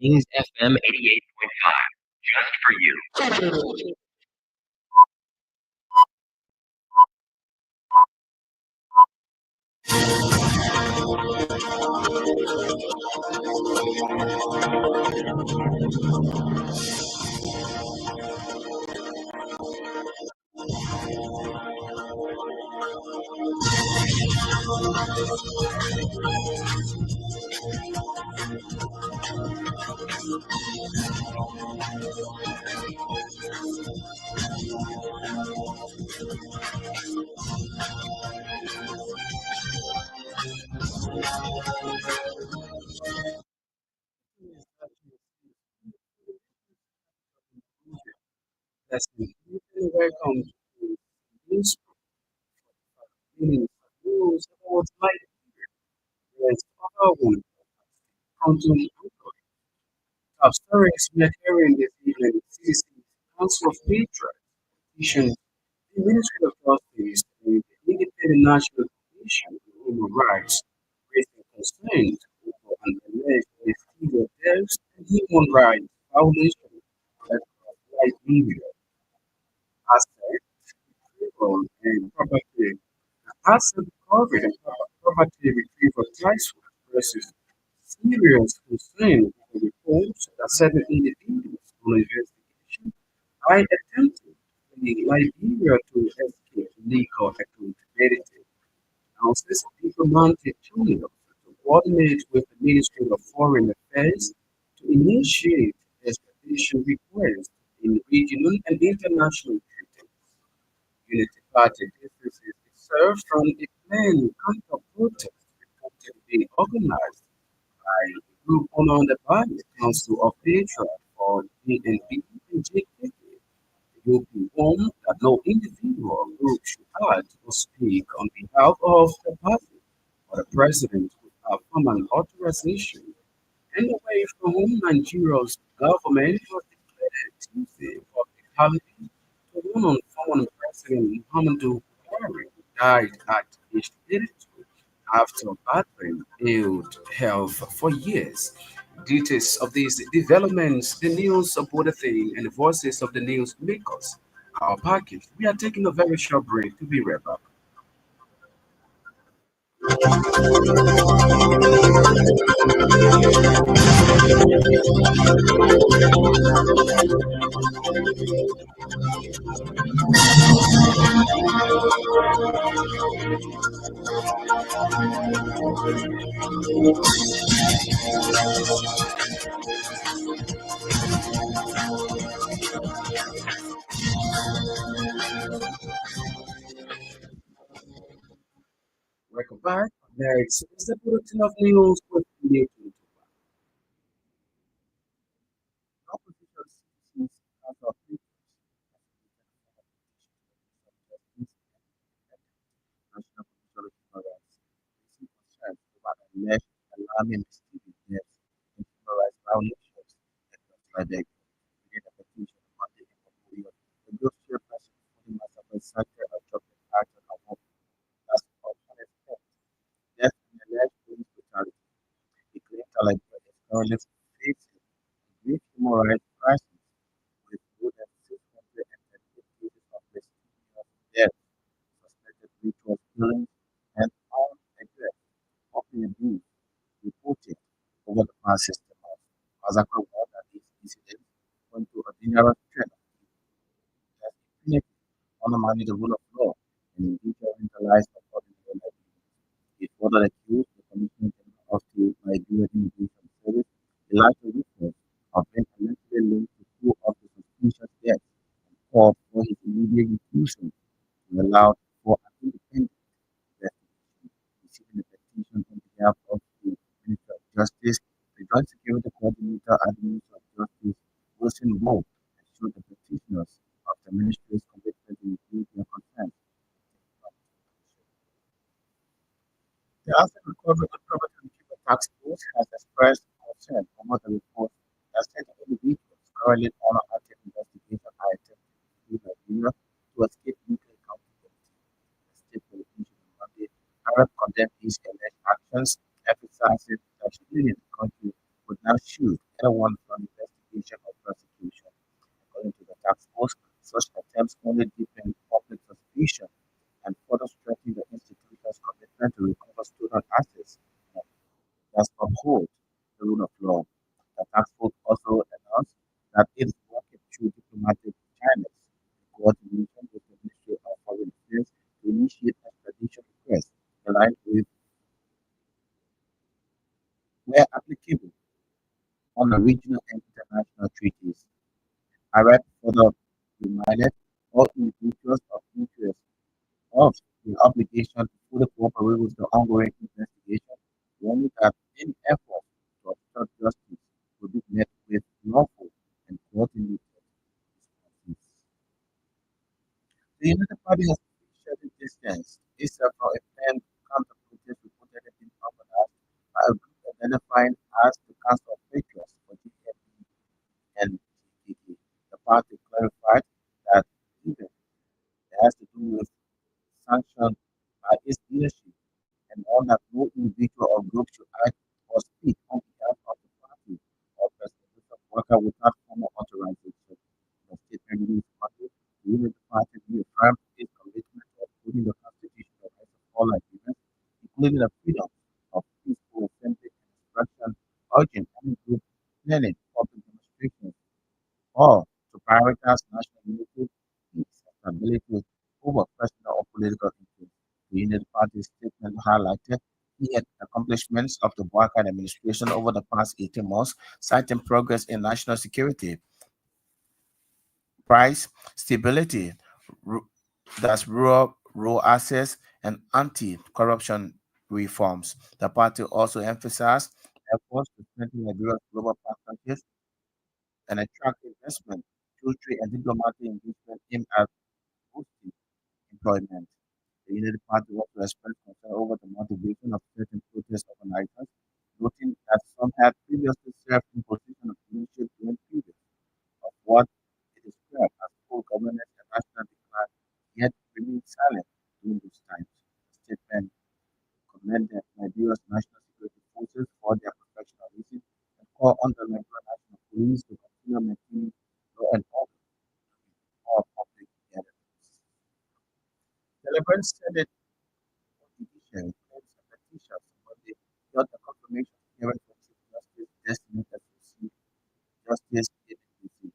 Kings FM 88.5, just for you. That's welcome to this meaning rules about life. Yes, other one counting top stories we are hearing this evening. Citizens Council of Patriots petition the Ministry of Justice and the Independent National Commission on Human Rights, raising concerns over an alleged mysterious deaths and human rights violations across Liberia. Assets, retrieval, and property. Asset recovery and property retrieval task force versus serious concern over reports that certain individuals on investigation I attempted in Liberia to escape legal accountability. Announces diplomatic channels to coordinate with the Ministry of Foreign Affairs to initiate extradition requests in regional and international treaties. Unity Party differences served from a planned counter-protest reported being organized by a group under the Council of Patriots for DNP and JKK. The group informed that no individual group should act or speak on behalf of the party or the president without formal authorization. And away from home, Nigeria's government was declared Tuesday public holiday to run on former President Muhammadu Buhari, who died at age 82 after battling ill health for years. Details of these developments, the news about the thing, and the voices of the news makers. Our package. We are taking a very short break to be right back. Welcome back. Next is the production of news with new opposition citizens as of national commission of human rights, raising concerns over alleged alarming mysterious deaths and human rights violations across Liberia. Within a petition on the portfolio, the group's chairperson for the massacre cited a chocolate action of as unexpected death and alleged police brutality. He claimed that Liberia is currently facing a great human rights crisis with more than 638 cases of mysterious deaths, suspected ritual killings, and unaddressed open abuse reported over the past 16 months. Massacre warned that these incidents point to a dangerous trend of impunity, undermining the rule of law and endangering the lives of ordinary Nigerians. It further accused the Commissioner General of the Nigerian Immigration Service, Elijah Whitworth, of being allegedly linked to two of the suspicious deaths and called for his immediate recusal to allow for an independent investigation. Receiving a petition on behalf of the Minister of Justice, the Joint Security Coordinator at the Ministry of Justice, Wilson Bolt, assured the petitioners of the ministry's commitment to include their concerns. The Asset Recovery and Property Retrieval Task Force has expressed concern over the report that certain individuals currently under active investigation are attempting to flee Nigeria to escape legal accountability. The state television on Monday Arab condemned these alleged actions, emphasizing that civilians in the country would now shield one from investigation or prosecution. According to the task force, such attempts only deepen public suspicion and further strengthen the institution's commitment to recover stolen assets and thus uphold the rule of law. The task force also announced that it is working through diplomatic channels in coordination with the Ministry of Foreign Affairs to initiate extradition requests aligned with, where applicable, on the regional and international treaties. Iraq further reminded all individuals of interest of the obligation to fully cooperate with the ongoing investigation, warning that any effort to obstruct justice will be met with lawful and coordinated responses. The United Party has officially distanced itself from a planned counter-protest reportedly being organized by a group identifying as the Council of Patriots for GMP and TKK. The party clarified that even it has to do with sanctioned by its leadership and warned that no individual or group should act or speak on behalf of the party or presidential worker without formal authorization. In a statement released Monday, the Unity Party reaffirmed its commitment to upholding the constitutional rights of all Nigerians, including the freedom of peaceful assembly and expression, urging any group planning public demonstrations or to prioritize national unity, peace, and stability over personal or political interests. The Unity Party's statement highlighted key accomplishments of the Buakan administration over the past 18 months, citing progress in national security, price stability, ru- that's rural access, and anti-corruption reforms. The party also emphasized efforts to strengthen Nigeria's global partnerships and attract investment through trade and diplomatic engagement aimed at boosting employment. The United Party also expressed concern over the motivation of certain protest organizers, noting that some had previously served in position of leadership during periods of what it described as full governance and national decline, yet remained silent during those times. The statement commended Nigeria's national security forces for their professionalism and called on the Nigerian National Police to continue maintaining law and order for public gatherings. The Liberal Senate judiciary claims and petitions but they got the confirmation hearing from Chief Justice Destiny Justice ABPC.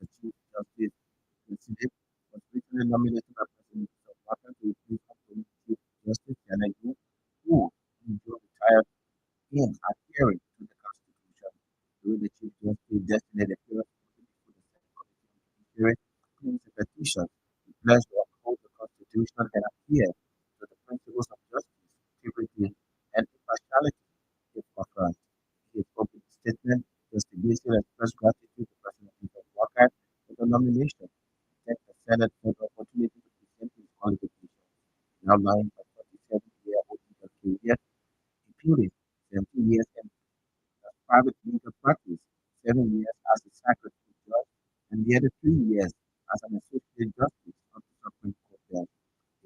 The Chief Justice President was recently nominated by President Obama to replace outgoing Chief Justice Janet Yu, who in June retired in adhering to the Constitution. During the Chief Justice designated appearance before the Senate Committee on Judiciary, claims a petition to pledge to uphold the Constitution and adhere to the principles of justice, integrity, and impartiality if confirmed. In his opening statement, Justice Basil expressed gratitude to President Walker for the nomination and thanked the Senate for the opportunity to present his qualifications. He outlined a 47-year-old legal career, including 17 years in private legal practice, 7 years as a circuit court judge, and the other 3 years as an associate justice of the Supreme Court bench.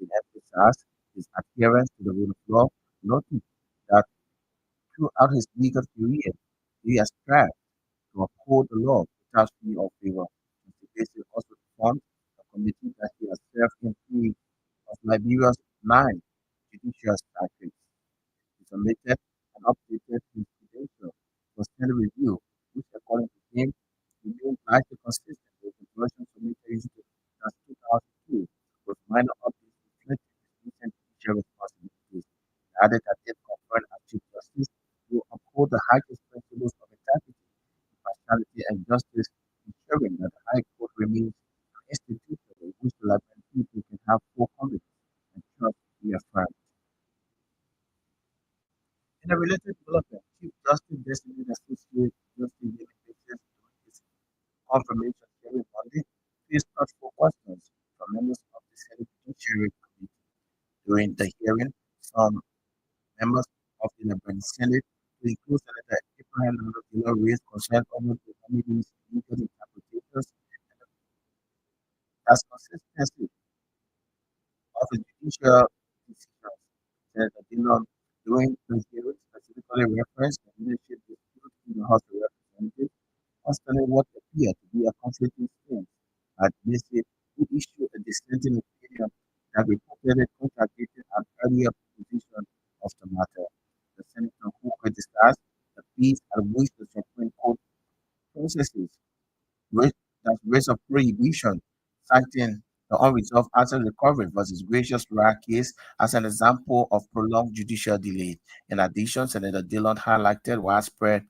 He emphasized his adherence to the rule of law, noting that throughout his legal career, he has strived to uphold the law without fee or favor. Mr. Basil also formed a committee that he has served in 3 of Liberia's 9 judicial circuits. He submitted and updated his credentials for Senate review, which, according to him, remained largely consistent with the version submitted in 2002, with minor updates reflecting his recent judicial responsibilities. He added that if confirmed as Chief Justice, he will uphold the highest principles of integrity, impartiality, and justice, ensuring that the High Court remains an institution in which the Liberian people can have full confidence and trust reaffirmed. In a related development, Chief Justice designated Associate Justice David Basis during his confirmation hearing Monday faced thoughtful questions from members of the Senate Judiciary Committee. During the hearing, some members of the Liberian Senate, to include Senator Abraham Taylor, raised concerns over the committee's legal interpretations and as consistency of the judicial decisions. Senator Dillon, during the hearing, specifically referenced the leadership dispute in the House of Representatives, constantly what appear to be a conflicting stance. At least who issued a dissenting opinion that reportedly contradicted an earlier position of the matter. The senator who criticized the peace at which the Supreme Court processes race, that race of prohibition, citing the unresolved asset recovery versus gracious rare case as an example of prolonged judicial delay. In addition, Senator Dillon highlighted widespread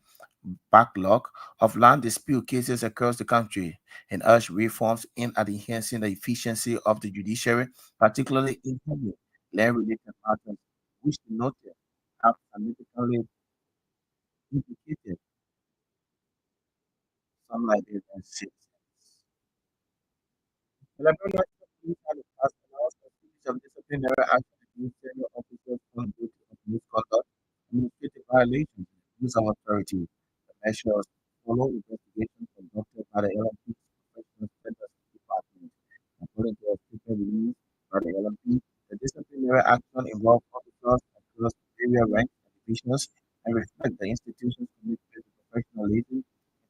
backlog of land dispute cases across the country and urged reforms in enhancing the efficiency of the judiciary, particularly in heavy land-related matters, which he noted have significantly implicated some libraries and citizens. The Liberal National Police had passed announced a series of disciplinary action against senior officers on duty of misconduct, administrative violations, and abuse of authority. The measures follow investigations conducted by the LMP's Professional Standards Department. According to a statement released by the LMP, the disciplinary action involved officers across various ranks and divisions and reflect the institution's commitment to professionalism,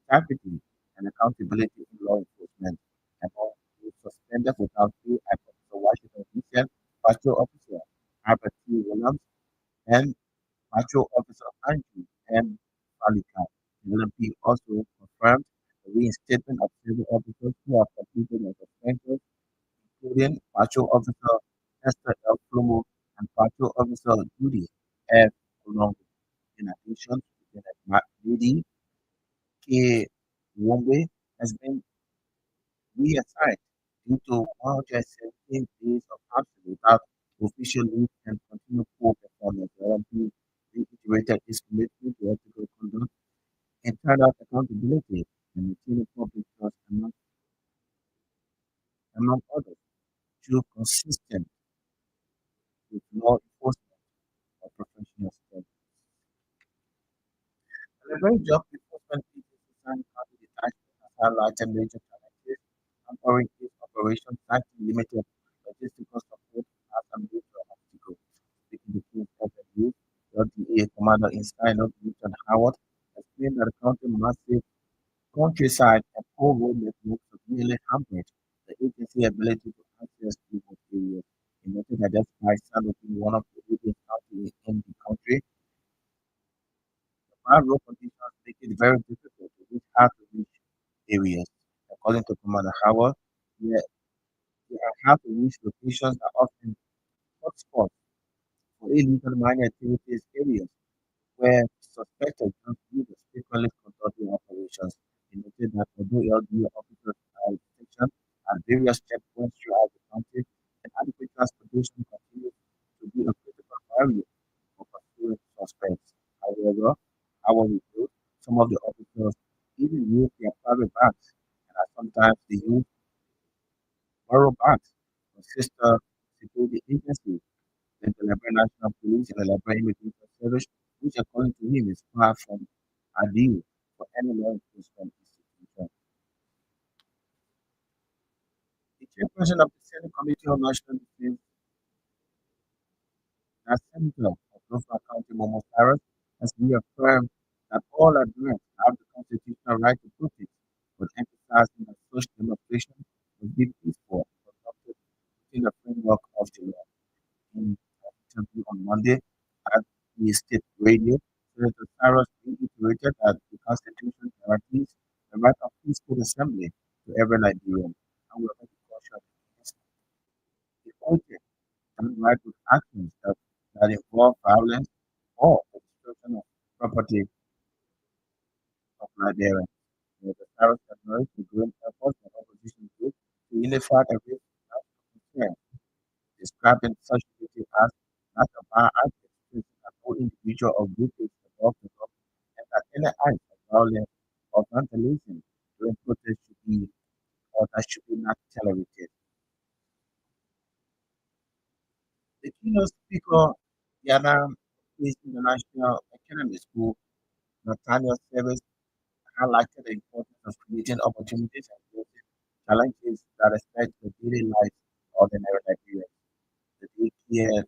integrity, and accountability in law enforcement. Among those suspended without pay at Officer Washington Mission, Patrol Officer Albert T. Williams, and Patrol Officer Andrew M. Falika. The LMP also confirmed the reinstatement of several officers who have completed their suspension, including Patrol Officer Esther L. Flomo and Patrol Officer Judy F. Colombo. In addition, Lieutenant Lady K. Wombe has been reassigned due to 117 days of absence without official leave and continued poor performance. The LMP reiterated its commitment to ethical conduct, internal accountability, and maintaining public trust among others, through consistent with law enforcement or professional standards. The Liberal Job Enforcement Agency Sani County Detachment has highlighted major challenges hampering its operations, citing limited logistical support as a major obstacle. Speaking to King's News, the LDA commander in Sinop, Newton Howard, explained that the county's massive countryside and poor road network severely hampered the agency's ability to access remote areas. He noted that despite Sinop being one of the oldest counties in the country, bad road conditions make it very difficult to reach hard-to-reach areas. According to Commander Howard, there, there are hard-to-reach locations that are often hotspots for illegal mining activities areas where suspected drug dealers frequently conduct their operations. He noted that although LDA officers are stationed at various checkpoints throughout the country, inadequate transportation continues to be a critical barrier for pursuing suspects. However, our revealed some of the officers even use their private bags, and sometimes they use borrowed bags from sister security agencies like the Liberian National Police and the Liberian Immigration Service, which according to him is far from ideal for any law enforcement institution. The chairperson of the Senate Committee on National Defense, that Senator of Norfolk County, Momo Cyrus, has reaffirmed that all adults have the constitutional right to protest, but emphasizing that such demonstration must be peaceful and conducted within the framework of the law. In an interview on Monday at the state radio, Senator Cyrus reiterated that the Constitution guarantees the right of peaceful assembly to every Nigerian. However, he cautioned against equating that right with actions that involve violence or the destruction of property of Nigerians. Senator Cyrus acknowledged the growing efforts of opposition groups to unify against national concerns, describing such unity as not a bar active that no individual or group is above the law, and that any act of violence or vandalism during protest should be or that should be not tolerated. The keynote speaker, Yana Peace International Academy School, Nathaniel Service, highlighted the importance of creating opportunities and facing challenges that affect the daily life of ordinary Nigerians. The daycare,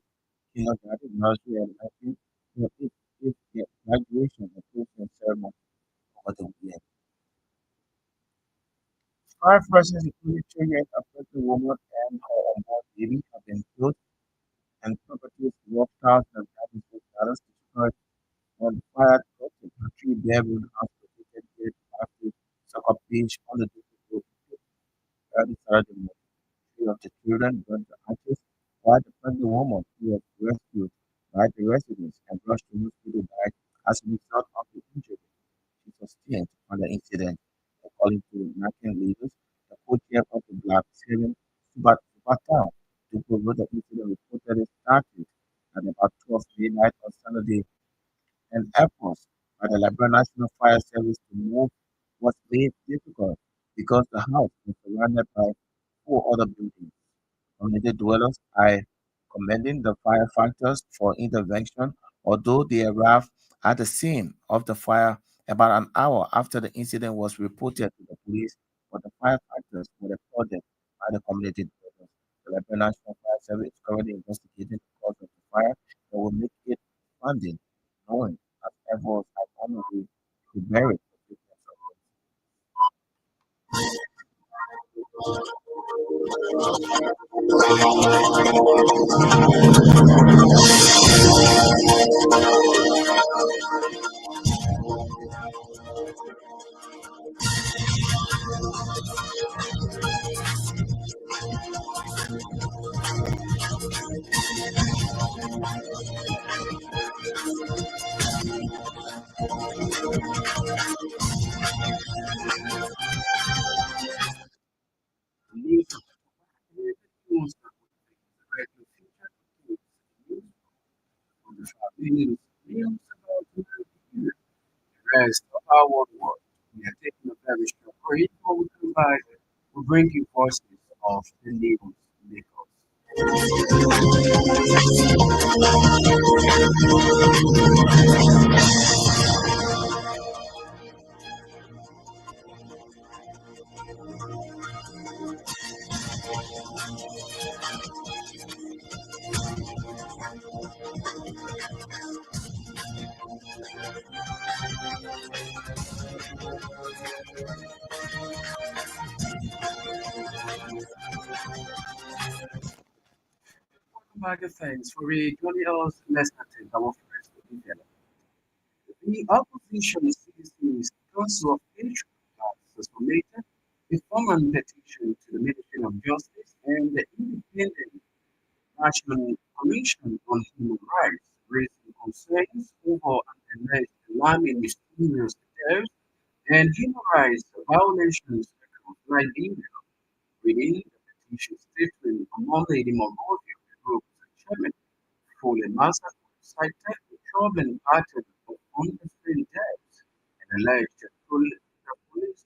kindergarten, nursery, and elementary will its graduation and closing ceremony over the weekend. 5 persons, including children, a pregnant woman and her unborn baby, have been killed, and properties, workhouse, and businesses others destroyed when fire erupted. A three-bedroom house located near the Active Soccer Beach on the district road early Saturday morning. Three of the children burned to ashes, while the pregnant woman, who was rescued by the residents and rushed to hospital, died as a result of the injury she sustained on the incident. According to American leaders, the co-chair of the Black Syrian Subatown, the wrote the incident reportedly started at about 12 midnight on Saturday, and efforts by the Liberian National Fire Service to move was made difficult because the house was surrounded by four other buildings. Community dwellers are commending the firefighters for intervention, although they arrived at the scene of the fire about an hour after the incident was reported to the police. But the firefighters were reported by the community dwellers. The Liberian National Fire Service is currently investigating the cause of the fire and will make it funding, knowing that efforts are on the way to bury the victims of The news of the news that would make the radio future news from the news about the rest of our world. We are taking a very short break, but we come back. We bring you voices of the news makers. Welcome back, and thanks for joining us. Let's attend our first development. The opposition citizens Council of Asia has submitted a formal petition to the Ministry of Justice and the Independent National Commission on Human Rights, raising concerns over an alleged alarming misdemeanors deaths and human rights violations across Liberia. Within the petition statement on Monday, the Mongolia Group's chairman Foley Massa cited the troubling pattern of unexplained deaths and alleged that police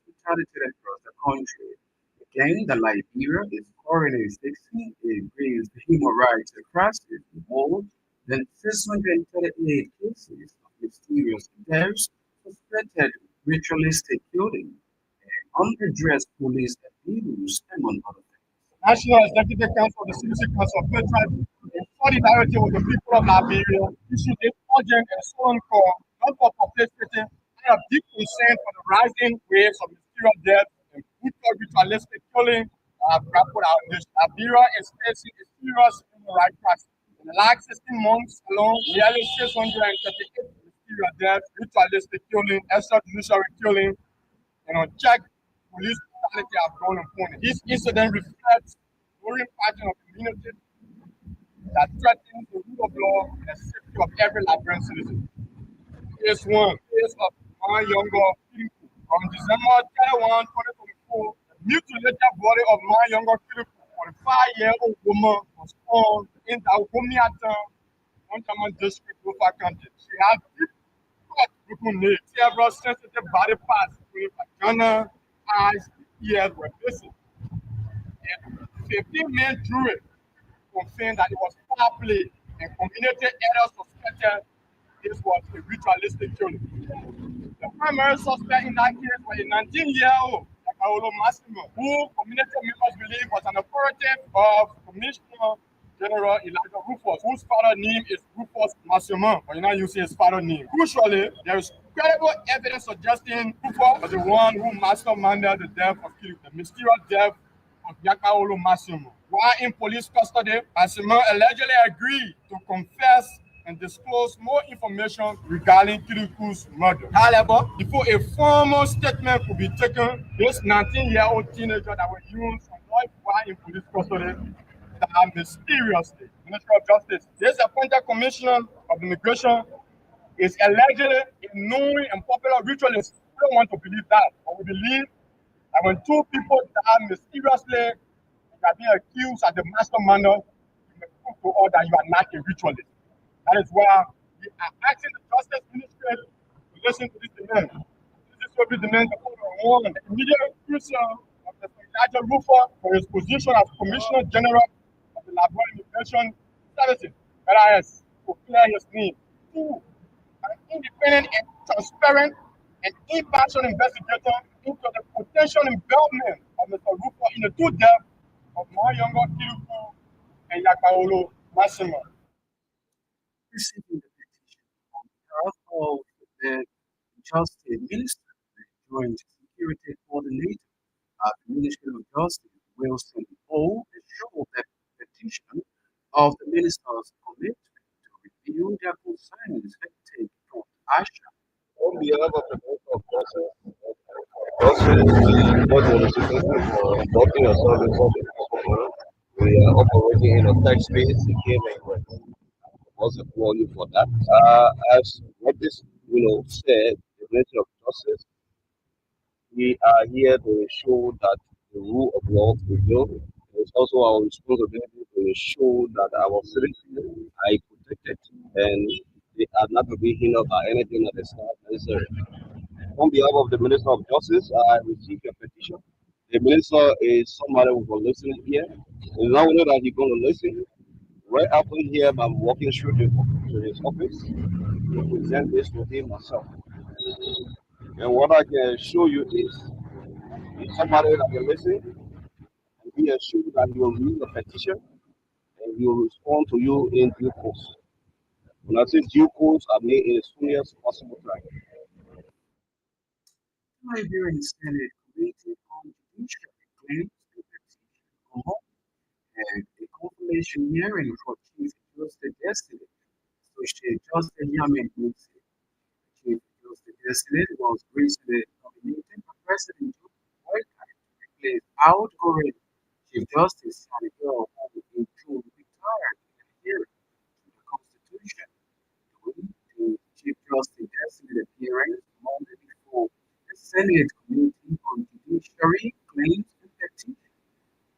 brutality across the country. Again, the Liberia is currently facing a grave human rights crisis with more than 638 cases of mysterious deaths, suspected ritualistic killing, and unaddressed police abuse, among other things. National Executive Council of the Citizen Council of Military, in solidarity with the people of Liberia, issued this urgent and solemn call, not for publicity, and of deep concern for the rising waves of mysterious death and brutal ritualistic killing grappled out. Liberia is facing a serious human rights crisis. In the last 16 months alone, nearly 638 mysterious deaths, ritualistic killing, extrajudicial killing, and unchecked police brutality have gone unpunished. This incident reflects growing pattern of impunity that threatens the rule of law and the safety of every Liberian citizen. Case one, case of one younger Kirikou. From December 31, 2024, the mutilated body of my younger Kirikou, 45-year-old woman, was found in the Ugomiatan, Montana district, Lofa County. She had deep cut broken nails, several sensitive body parts, including vagina, eyes, ears were missing. And 15 men jury confirmed that it was foul play, and community elders suspected this was a ritualistic killing. The primary suspect in that case was a 19-year-old Paolo Massimo, who community members believe was an operative of Commissioner General Elijah Rufus, whose father name is Rufus Massimo, but you're not using his father name. Crucially, there is credible evidence suggesting Rufus was the one who masterminded the death of Kirikou, the mysterious death of Yakaolo Massimo. While in police custody, Massimo allegedly agreed to confess and disclose more information regarding Kirikou's murder. However, before a formal statement could be taken, this 19-year-old teenager that was used while in police custody that mysteriously, Ministry of Justice, this appointed commissioner of immigration is allegedly a known and popular ritualist. We don't want to believe that, but we believe that when two people die mysteriously and are being accused as the masterminder, you may prove to all that you are not a ritualist. That is why we are asking the Justice Ministry to listen to this demand. This will be demand to one the immediate exclusion of the Elijah Rufus for his position as Commissioner General of the Labor Immigration Services, LIS, to clear his name. Two, an independent and transparent and impartial investigator into the potential involvement of Mr. Rufus in the two deaths of my younger Kirikou and Yakaolo Massimo. Receiving the petition on behalf of the Justice Minister and Joint Security Coordinator at the Ministry of Justice, Wilson O. assured the petition of the minister's commitment to review their concerns and take prompt action. On behalf of the Board of Justice, what solicitors for adopting yourself before the customer, we are operating in a tech space, it came and was applaud you for that. As what this, said, the Ministry of Justice, we are here to show that the rule of law prevails. It's also our responsibility to ensure that our citizens are protected and they are not to be hindered by anything that is not necessary. On behalf of the Minister of Justice, I received your petition. The minister is somebody who will listen here. And now we know that he's going to listen. Right after here, I'm walking through to his office to present this to him myself. And what I can show you is somebody that can listen and be assured that he will read the petition and he will respond to you in due course. When I say due course, I mean in as soon as possible time. Liberian Senate Committee on Judiciary claims the petition on and a confirmation hearing for Chief Justice Destiny. Associate Justice Yamin Musi. Chief Justice Destiny was recently nominated by President Joe Biden to replace outgoing Chief Justice Sani Hill, who in June retired in a hearing to the Constitution. The Chief Justice Destiny appearance Monday before the Senate Committee on Judiciary claims and petition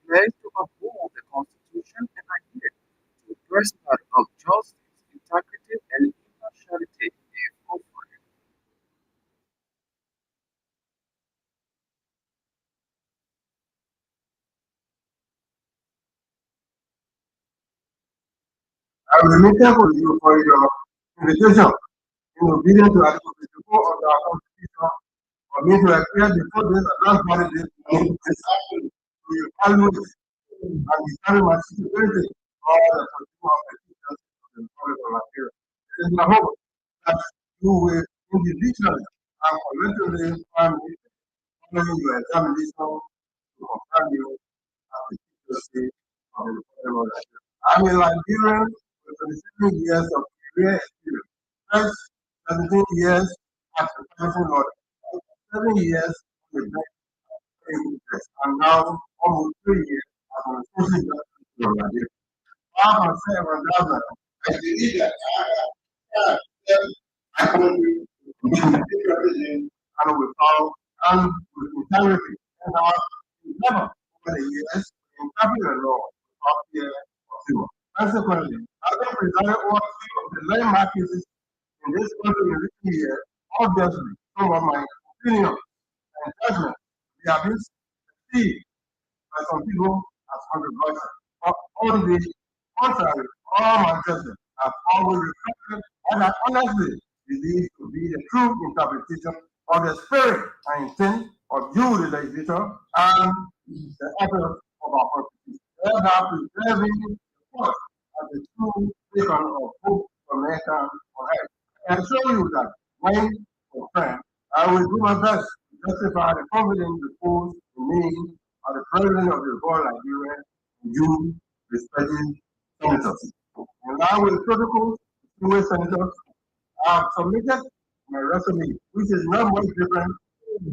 pledged to uphold the Constitution and adhere to the principle of justice, integrity, and impartiality if offered. I will make for you for your invitation in obedience to Article 54 of the Constitution for me to appear before this advanced body this morning this afternoon to evaluate and determine my suitability or the consumer of petitions of the Republic of Nigeria. It is my hope that you will individually and collectively find me following your examination to confirm you as the chief justice of the Republic of Nigeria. I'm a Liberian with 27 years of career experience. First, 17 years as a professional lawyer, 7 years on the bench and now almost 3 years as an associate justice of Nigeria. I myself and others, I believe that I have country with patriotism and without and with integrity and I never over the years interpret the law without fear or favor. Consequently, having presided over few of the landmark cases in this country in recent years, obviously some of my opinions and judgment they have been perceived by some people as controversial. But on the contrary, all my judgment have always reflected what I honestly believe to be the true interpretation of the spirit and intent of you, the legislator, and the efforts of our constitution, thereby preserving the court the true beacon of hope for America for life. I can assure you that when confirmed, I will do my best to justify the confidence reposed in me as the president of the whole Nigeria and you, respected senators. And now with the protocol, distinguished senators, I have submitted my resume, which is not much different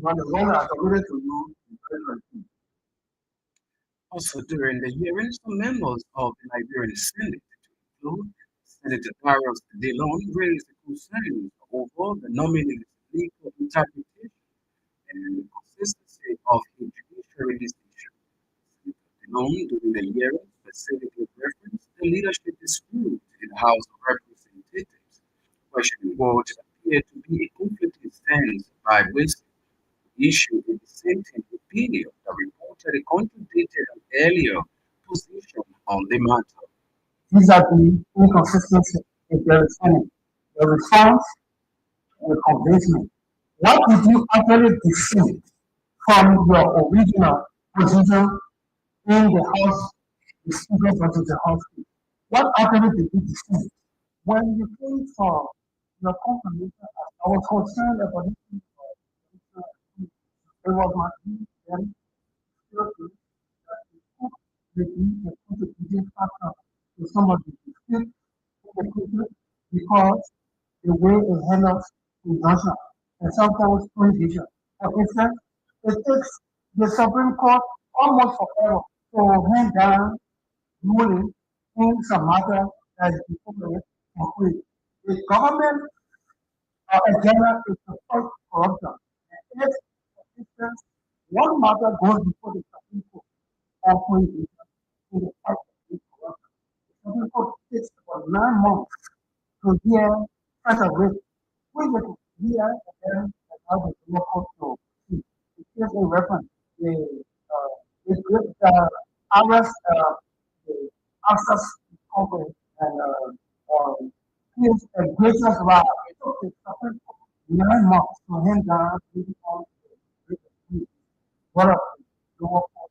from the one I submitted to you in 2022. Also, during the hearing, some members of the Liberian Senate, to include Senator Darius DeLon, raised concerns over the nominee's legal interpretation and the consistency of his judiciary decision. Senator DeLon, during the hearing, specifically referenced the leadership dispute in the House of Representatives, questioning what appeared to be a conflicting stance by Wilson issued a dissenting opinion that reportedly contradicted an earlier position on the matter. These are the inconsistencies in the reform, the reforms and the convincement. What did you actually defend from your original position in the House, the Speaker versus the House? What actually did you defend? When you came for your confirmation, I was concerned about this. It was my very seriously that you took the contributing factor to some of the dispute in the country because the way it handles injunction and sometimes prohibition. For instance, it takes the Supreme Court almost forever to hand down ruling in some matter that is before it complete. The government agenda is to fight corruption. And if, for instance, one matter goes before the Supreme Court or prohibition in the fight against corruption, the Supreme Court takes about 9 months to hear such a risk. We get to hear and then allow the Supreme Court to proceed. It gives a reference. The great arrest, the access discovery and gives a greatest right. It took the Supreme Court 9 months to hand down the what of the lower court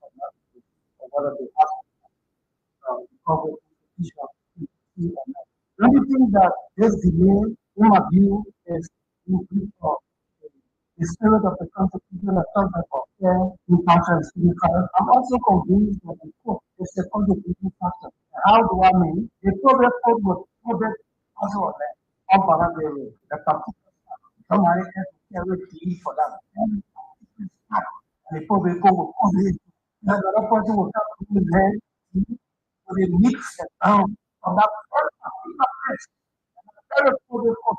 or what of the public institution. The only thing that this delay, in my view, is increase of the spirit of the Constitution that talks about fair encounter and civil trial. I'm also convinced that the court is the contributing factor. And how do I mean? The probate court was probate also on that, on the particular somebody has to carry the for that. And the probate court will come in. Another person will come to the land with a mix and down from that first particular place. And the probate court,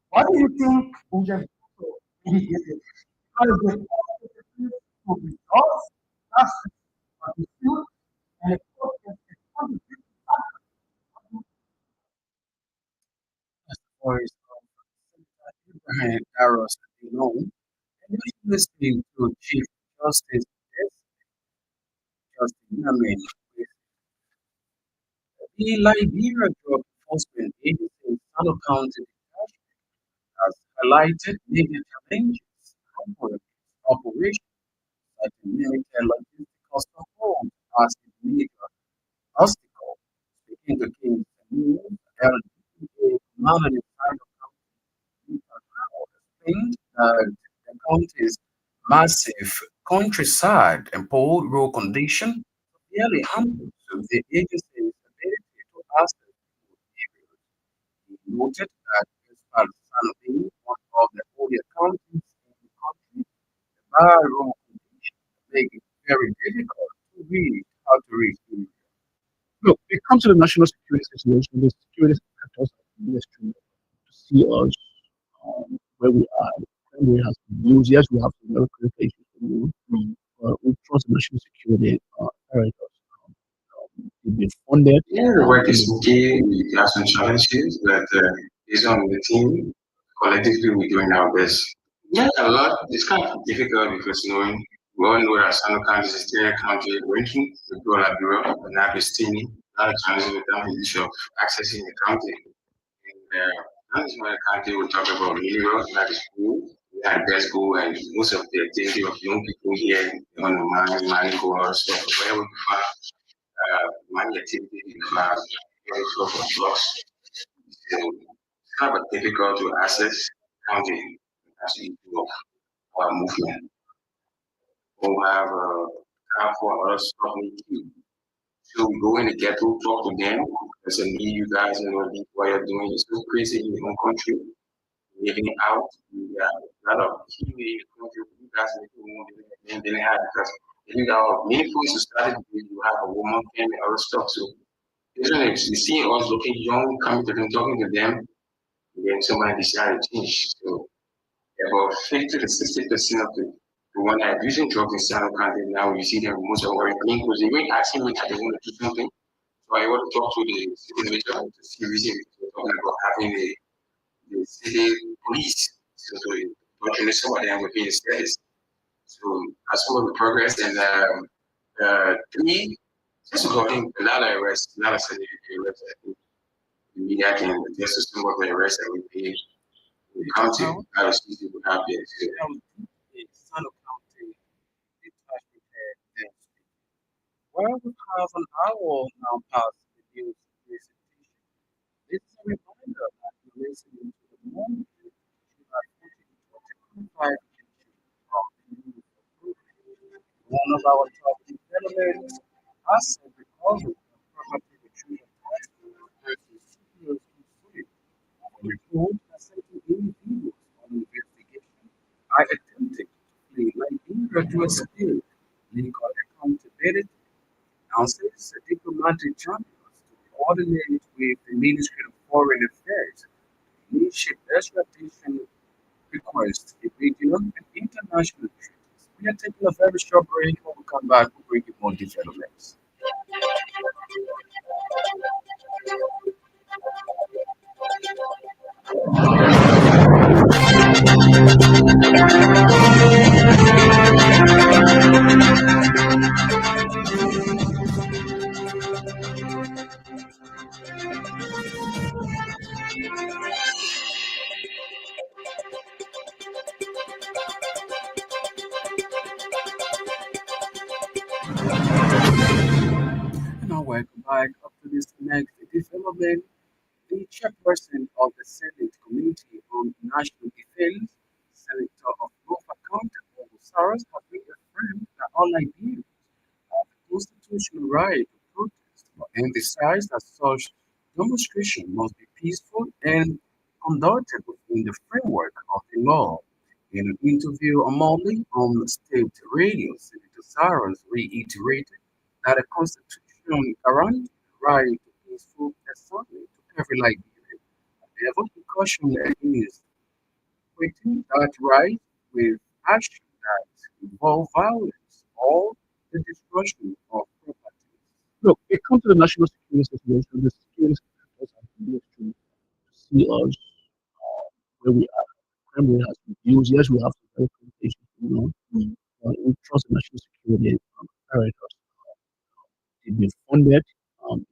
what do you think we just really did it? Because the court to resolve that's a dispute and the court is contributing factor. As the voice of Senator Abraham Darius DeLon, and you're listening to Chief Justice S. Justin Yamin. The Liberia Drug Enforcement Agency in Sano County has highlighted major challenges over its operation, such as limited logistical support as a major obstacle. Speaking to King Samuel, LDA commander in Sano County, explained that the county's massive countryside and poor road condition severely hampered the agency's ability to access those areas. He noted that despite San being one of the oldest counties in the country, the bad road conditions make it very difficult to reach the Look, it comes to the national security situation. The security actors are extreme to see us where we are. We have some news. Yes, we have some very critical issues to move. But we trust the national security apparatus. They've been funded. Yeah, the work is okay. We have some challenges, but based on the team, collectively, we're doing our best. Yeah, a lot. It's kind of difficult because knowing we all know that Sano County is still a county ranking, the Gola Bureau, but now it's teeny. A lot of challenges with the issue of accessing the county. And not just my country, we talk about mineral, that is school. We had best school, and most of the activity of young people here on the mine, mining, go or stuff, where we find money activity in the bank, very flow of blocks. So it's kind of difficult to access counting as we do of our movement. We'll have time for other stuff in the queue. So we go in the ghetto, talk to them. There's a need you guys know what you're doing is so crazy in your own country. Living out, we got a lot of healing in the country. You guys didn't have because you got many folks who started you have a woman family, other stuff. So isn't it? You see us looking young, coming to them, talking to them, and then somebody decided to change. So about 50 to 60% of the one that are using drugs in San County now, you see them most of them wearing clean clothes. They even asking me that they want to do something. So I want to talk to the city individual to see reason we're talking about having the city police. So to don't some of them would be in status. So as some of the progress and three, just regarding a lot of arrests, a lot of significant arrests. I think the media can attest to some of the arrests that we pay in the county. I was speaking with have been too. Sano County detachment head density. While we have an hour now past the news presentation, this is a reminder that you're listening to the moment July 14, 2025 edition of the News of Brooklyn. One of our top developments, asset recovery and property retrieval task force versus CEOs consulting. A report that certain individuals on investigation are attempting to flee Liberia to escape legal accountability. Announces diplomatic champions to coordinate with the Ministry of Foreign Affairs to initiate extradition requests in regional and international treaties. We are taking a very short break. When we come back, we'll bring you more developments. And now welcome back up to this next development. The chairperson of the Senate Committee on National Defense, Senator of Nova County, Saras, has reaffirmed that all Liberians have a constitutional right to protest, but emphasized that such demonstration must be peaceful and conducted within the framework of the law. In an interview on Monday on state radio, Senator Saras reiterated that the Constitution guarantees the right to peaceful assembly to every Liberian. However, he cautioned against equating that right with action that involve violence or the destruction of property. Look, it comes to the national security situation. The security sectors have been to see us where we are. Crime rate has reduced. Yes, we have some very complications going on. We trust the national security apparatus. They've been funded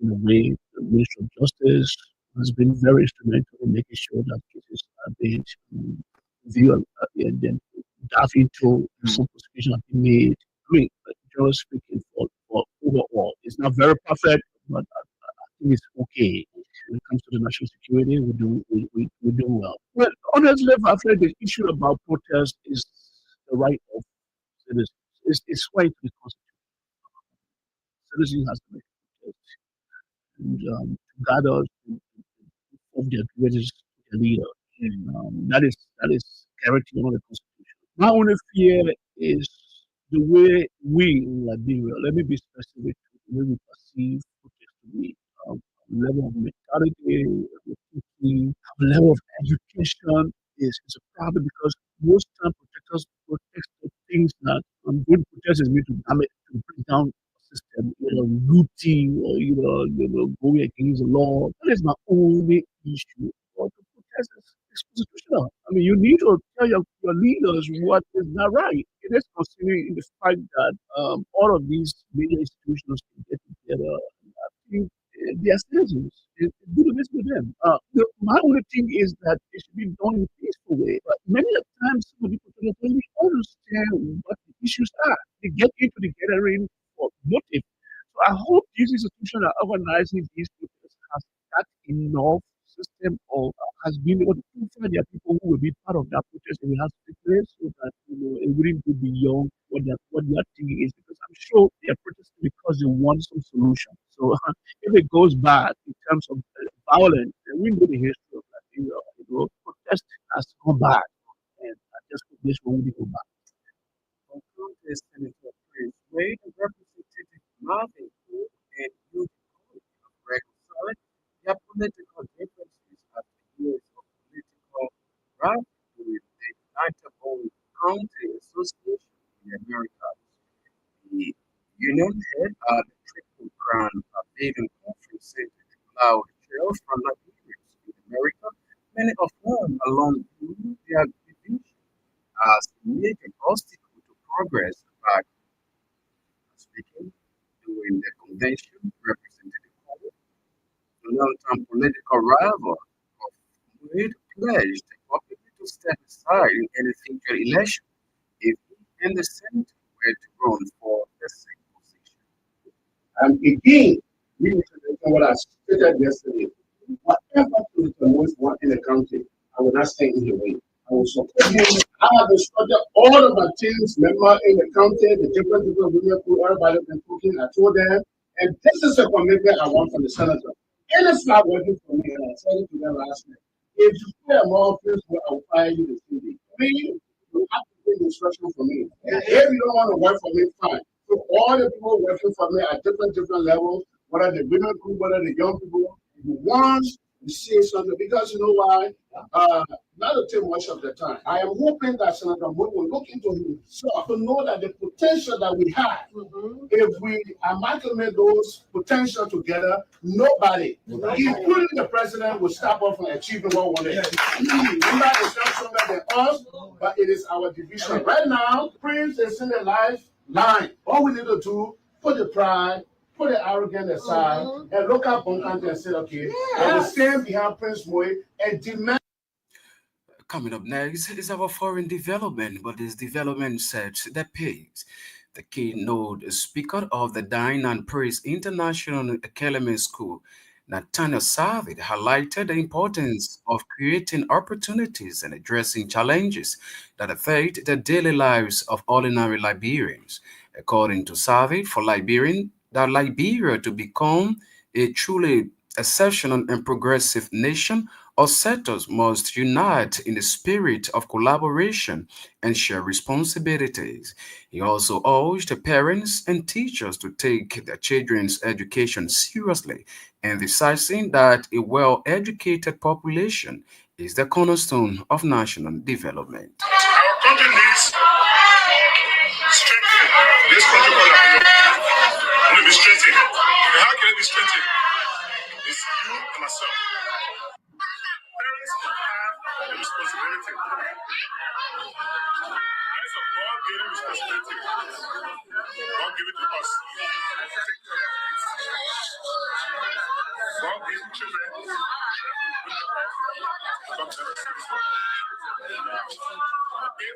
in a way. The Ministry of Justice has been very instrumental in making sure that cases are being reviewed and then dive into some prosecution have been made. I mean, generally speaking, for overall, it's not very perfect, but I think it's okay. When it comes to the national security, we do well. Well, honestly, I feel like the issue about protest is the right of citizens. It's right to the constitution. Citizens has to make protest and to gather of their grievances to their leader. And that is guaranteed under the constitution. My only fear is the way we in Liberia, let me be specific, the way we perceive protest to be. Level of mentality, thinking, level of education is a problem because most time protectors protect the things that good protesters mean to damage to bring down a system, looting or going against the law. That is my only issue. But the protest is constitutional. I mean, you need to tell your leaders what is not right. It is considering the fact that all of these media institutions can get together. I think they are citizens. It's good to with them. My only thing is that it should be done in a peaceful way. But many of times, some of the people don't really understand what the issues are. They get into the gathering for motive. So I hope these institutions that are organizing these protests has that enough system or has been able to filter their people who will be part of that protest and we have to take place so that it wouldn't go beyond what their thing is because I'm sure they're protesting because they want some solution. So if it goes bad in terms of violence, then we know the history of Nigeria. Protest has gone bad, and I just hope this one will go back. On contest Senator Prince Wade, Representative Marvin Hood, and Youth College of reconciled their political differences after years of political rivalry with the United County Association in America. The union had the Triple Crown Pavilion Conference Center to allow the chairs from Liberians in America, many of whom along viewed their division as a major obstacle to progress. Back speaking during the convention, Representative Cole, a long-term political rival of Wade, pledged publicly to step aside in any future election if he and the Senate were to run for the same position. And again, we need to mention what I stated yesterday. Whatever Senator Moise want in the country, I will not stand in the way. I will support him. I have instructed all of my teams member in the county, the different women who everybody been talking. I told them, and this is a commitment I want from the senator. And it's not working for me, and I said it to them last night. If you play a more office, I will fire you the same day. Three, you have to take instruction from me. And if you don't want to work for me, fine. So all the people working for me at different levels, whether the women group, whether the young people, you want to say something because you know why? Not to take much of the time. I am hoping that Senator Moore will look into himself to know that the potential that we have, if we amalgamate those potential together, nobody, including the president, will stop us from achieving what we want. Remember, it's not stronger than us, but it is our division. Right now, Prince is in the lifeline. All we need to do, put the pride, put the arrogance aside, and look up on country and say, okay, I will stand behind Prince Moy and demand. Coming up next is our foreign development, but this development sets the pace. The keynote speaker of the Dine and Praise International Academy School, Nathaniel Savit, highlighted the importance of creating opportunities and addressing challenges that affect the daily lives of ordinary Liberians. According to Savit, for Liberia to become a truly exceptional and progressive nation, all sectors must unite in the spirit of collaboration and share responsibilities. He also urged parents and teachers to take their children's education seriously, emphasizing that a well educated population is the cornerstone of national development. Our country needs strengthening. This protocol will be strengthened. And how can it be strengthened? It's you and myself. Parents have a responsibility. That is a God-given responsibility. God give it to us. Take care of our kids. God give children. God never says so. If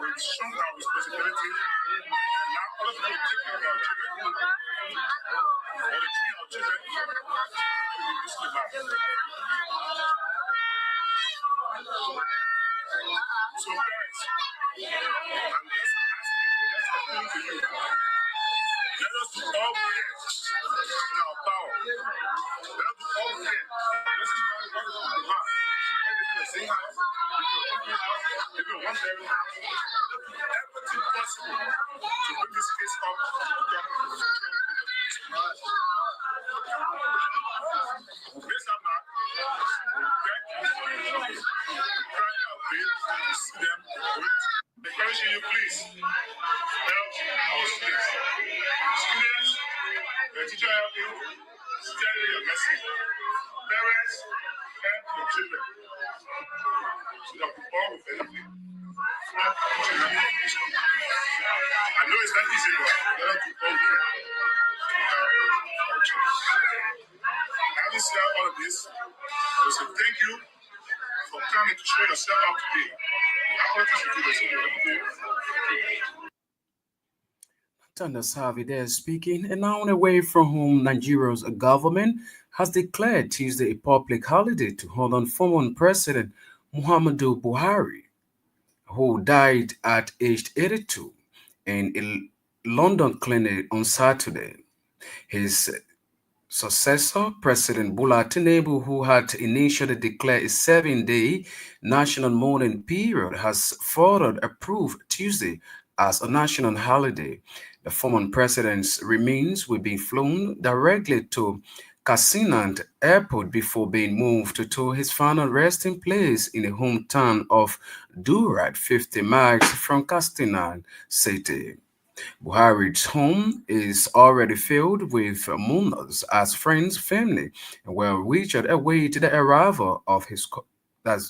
we show our responsibility and allow other people to take care of our children, or to treat our children, we will miss the life. So guys, I'm just appealing to you. Let us do all we can in our power. Let us do all we can. This is why we want to do the heart. When we do the same house, we do a cooking house, we do a one-bedroom house. Everything possible to bring this case up to the government. Based on that, encouraging you, please help our students. Students, the teacher help you, study your message. Parents, help your children. So that we all will benefit. I know it's not easy, but let us do all we can. Having said all of this, I will say thank you for coming to show yourself out today. I want you to do this. Thunder Savide speaking, and now away from whom Nigeria's government has declared Tuesday a public holiday to honor former President Muhammadu Buhari, who died at age 82 in a London clinic on Saturday. His successor, President Bola Tinubu, who had initially declared a 7-day national mourning period, has further approved Tuesday as a national holiday. The former president's remains will be flown directly to Kasinand Airport before being moved to his final resting place in the hometown of Durad, 50 miles from Kasinand City. Buhari's home is already filled with mourners as friends, family, and well Richard await the arrival of his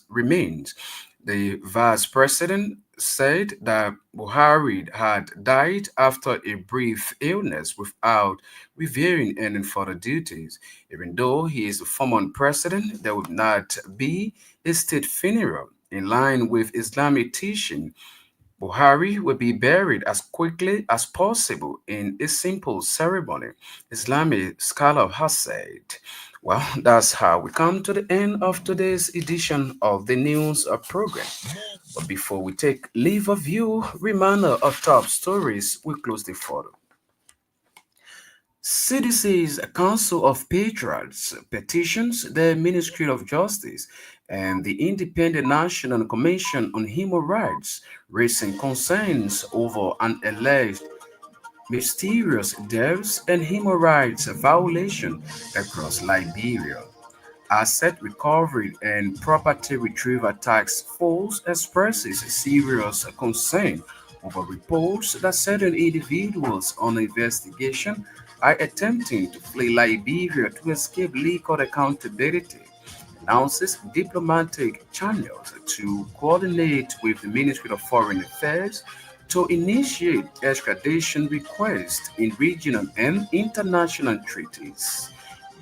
remains. The vice president said that Buhari had died after a brief illness without revealing any further duties. Even though he is a former president, there would not be a state funeral in line with Islamic teaching. Buhari will be buried as quickly as possible in a simple ceremony, Islamic scholar has said. Well, that's how we come to the end of today's edition of the news program. But before we take leave of you, reminder of top stories we close the photo. CDC's Council of Patriots petitions the Ministry of Justice and the Independent National Commission on Human Rights, raising concerns over an alleged mysterious deaths and human rights violation across Liberia. Asset Recovery and Property Retrieval Task Force expresses serious concern over reports that certain individuals on investigation are attempting to flee Liberia to escape legal accountability, announces diplomatic channels to coordinate with the Ministry of Foreign Affairs to initiate extradition requests in regional and international treaties.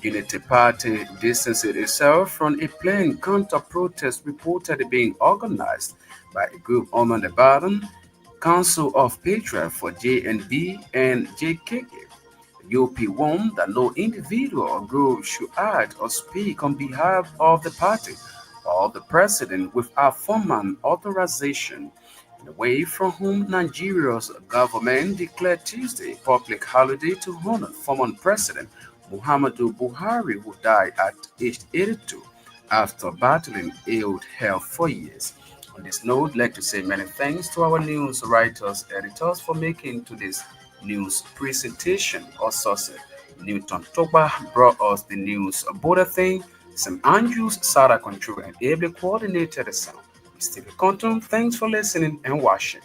Unity Party distanced itself from a planned counter-protest reportedly being organized by a group under the Baden Council of Patriots for JNB and JKK. The UP warned that no individual or group should act or speak on behalf of the party or the president without formal authorization. In a way from whom Nigeria's government declared Tuesday a public holiday to honor former President Muhammadu Buhari, who died at age 82 after battling ill health for years. On this note, I'd like to say many thanks to our news writers, editors for making today's news presentation. Also, Newton Toba brought us the news bulletin. Sam Andrews, Sarah Control, and ably coordinated the sound. Stephen Compton, thanks for listening and watching.